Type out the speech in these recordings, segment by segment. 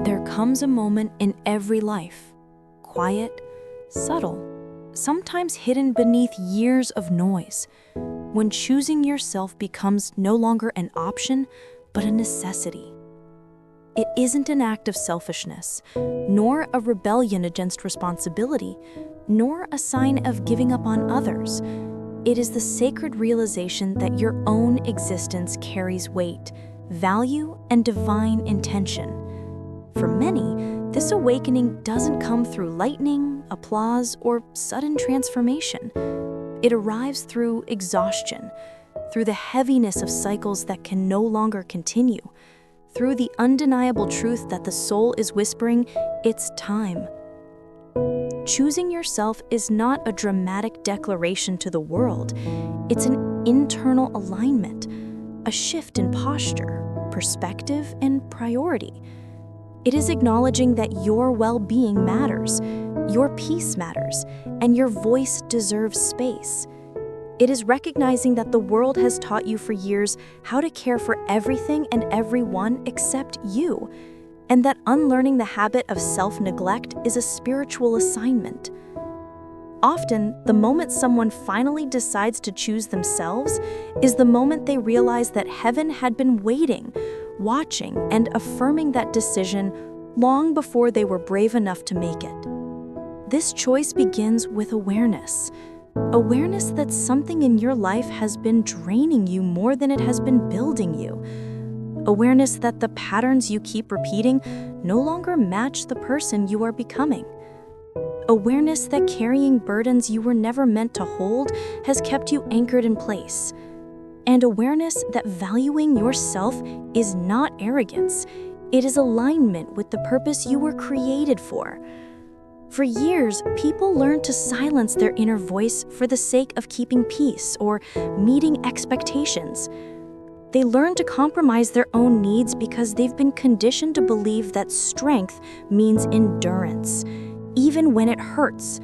There comes a moment in every life, quiet, subtle, sometimes hidden beneath years of noise, when choosing yourself becomes no longer an option, but a necessity. It isn't an act of selfishness, nor a rebellion against responsibility, nor a sign of giving up on others. It is the sacred realization that your own existence carries weight, value, and divine intention. For many, this awakening doesn't come through lightning, applause, or sudden transformation. It arrives through exhaustion, through the heaviness of cycles that can no longer continue, through the undeniable truth that the soul is whispering, "It's time." Choosing yourself is not a dramatic declaration to the world. It's an internal alignment, a shift in posture, perspective, and priority. It is acknowledging that your well-being matters, your peace matters, and your voice deserves space. It is recognizing that the world has taught you for years how to care for everything and everyone except you, and that unlearning the habit of self-neglect is a spiritual assignment. Often, the moment someone finally decides to choose themselves is the moment they realize that heaven had been waiting, watching, and affirming that decision long before they were brave enough to make it. This choice begins with awareness. Awareness that something in your life has been draining you more than it has been building you. Awareness that the patterns you keep repeating no longer match the person you are becoming. Awareness that carrying burdens you were never meant to hold has kept you anchored in place. And awareness that valuing yourself is not arrogance. It is alignment with the purpose you were created for. For years, people learned to silence their inner voice for the sake of keeping peace or meeting expectations. They learned to compromise their own needs because they've been conditioned to believe that strength means endurance, even when it hurts.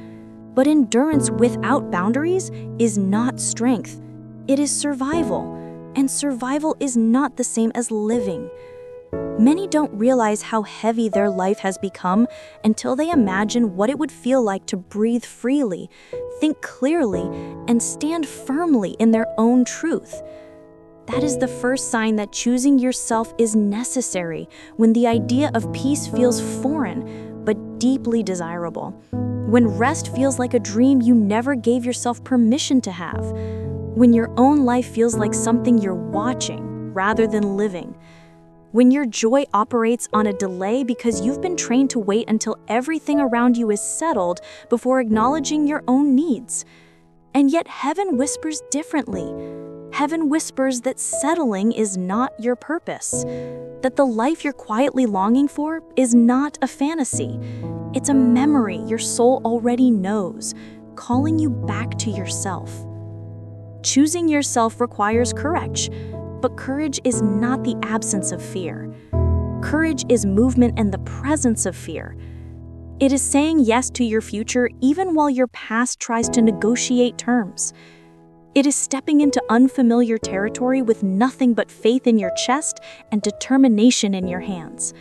But endurance without boundaries is not strength. It is survival, and survival is not the same as living. Many don't realize how heavy their life has become until they imagine what it would feel like to breathe freely, think clearly, and stand firmly in their own truth. That is the first sign that choosing yourself is necessary when the idea of peace feels foreign but deeply desirable, when rest feels like a dream you never gave yourself permission to have, when your own life feels like something you're watching rather than living, when your joy operates on a delay because you've been trained to wait until everything around you is settled before acknowledging your own needs. And yet heaven whispers differently. Heaven whispers that settling is not your purpose, that the life you're quietly longing for is not a fantasy. It's a memory your soul already knows, calling you back to yourself. Choosing yourself requires courage, but courage is not the absence of fear. Courage is movement and the presence of fear. It is saying yes to your future even while your past tries to negotiate terms. It is stepping into unfamiliar territory with nothing but faith in your chest and determination in your hands.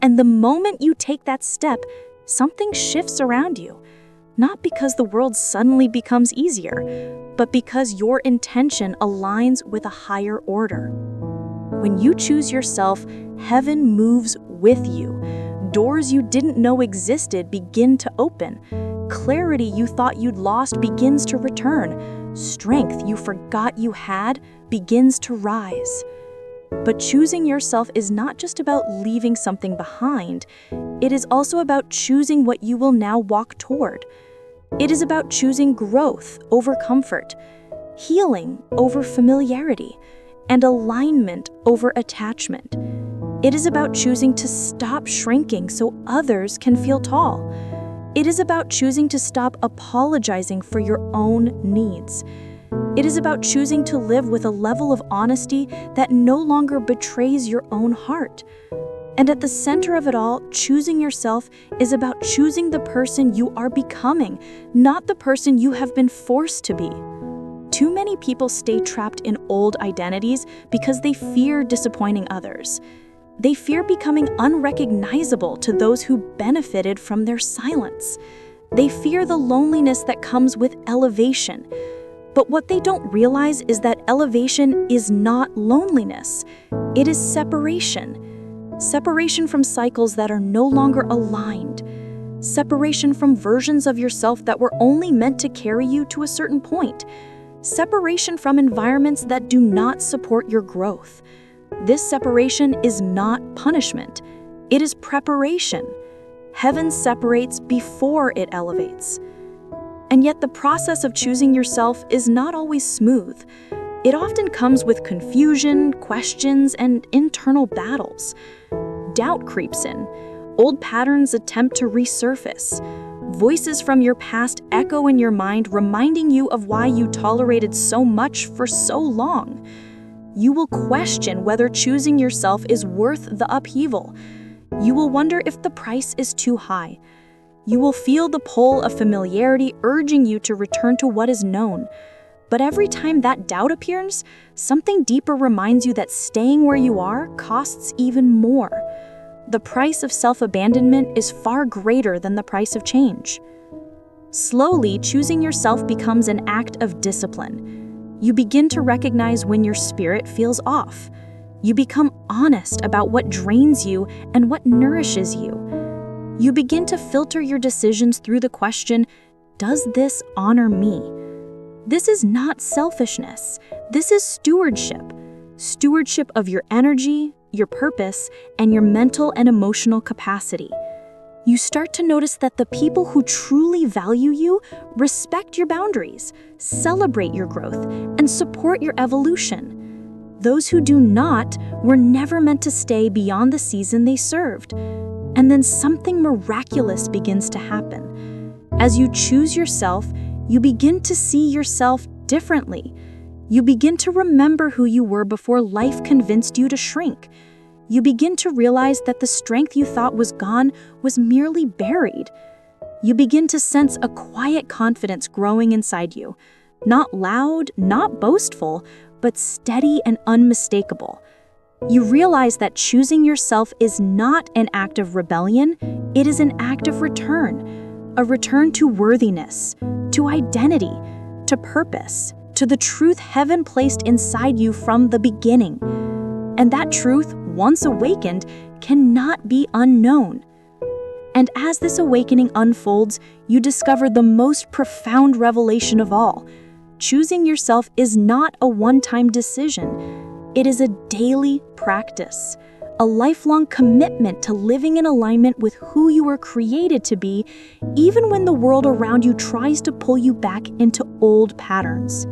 And the moment you take that step, something shifts around you. Not because the world suddenly becomes easier, but because your intention aligns with a higher order. When you choose yourself, heaven moves with you. Doors you didn't know existed begin to open. Clarity you thought you'd lost begins to return. Strength you forgot you had begins to rise. But choosing yourself is not just about leaving something behind. It is also about choosing what you will now walk toward. It is about choosing growth over comfort, healing over familiarity, and alignment over attachment. It is about choosing to stop shrinking so others can feel tall. It is about choosing to stop apologizing for your own needs. It is about choosing to live with a level of honesty that no longer betrays your own heart. And at the center of it all, choosing yourself is about choosing the person you are becoming, not the person you have been forced to be. Too many people stay trapped in old identities because they fear disappointing others. They fear becoming unrecognizable to those who benefited from their silence. They fear the loneliness that comes with elevation. But what they don't realize is that elevation is not loneliness. It is separation. Separation from cycles that are no longer aligned. Separation from versions of yourself that were only meant to carry you to a certain point. Separation from environments that do not support your growth. This separation is not punishment. It is preparation. Heaven separates before it elevates. And yet the process of choosing yourself is not always smooth. It often comes with confusion, questions, and internal battles. Doubt creeps in. Old patterns attempt to resurface. Voices from your past echo in your mind, reminding you of why you tolerated so much for so long. You will question whether choosing yourself is worth the upheaval. You will wonder if the price is too high. You will feel the pull of familiarity urging you to return to what is known. But every time that doubt appears, something deeper reminds you that staying where you are costs even more. The price of self-abandonment is far greater than the price of change. Slowly, choosing yourself becomes an act of discipline. You begin to recognize when your spirit feels off. You become honest about what drains you and what nourishes you. You begin to filter your decisions through the question, does this honor me? This is not selfishness. This is stewardship. Stewardship of your energy, your purpose, and your mental and emotional capacity. You start to notice that the people who truly value you respect your boundaries, celebrate your growth, and support your evolution. Those who do not were never meant to stay beyond the season they served. And then something miraculous begins to happen. As you choose yourself, you begin to see yourself differently. You begin to remember who you were before life convinced you to shrink. You begin to realize that the strength you thought was gone was merely buried. You begin to sense a quiet confidence growing inside you. Not loud, not boastful, but steady and unmistakable. You realize that choosing yourself is not an act of rebellion, it is an act of return. A return to worthiness, to identity, to purpose, to the truth heaven placed inside you from the beginning. And that truth, once awakened, cannot be unknown. And as this awakening unfolds, you discover the most profound revelation of all. Choosing yourself is not a one-time decision. It is a daily practice, a lifelong commitment to living in alignment with who you were created to be, even when the world around you tries to pull you back into old patterns.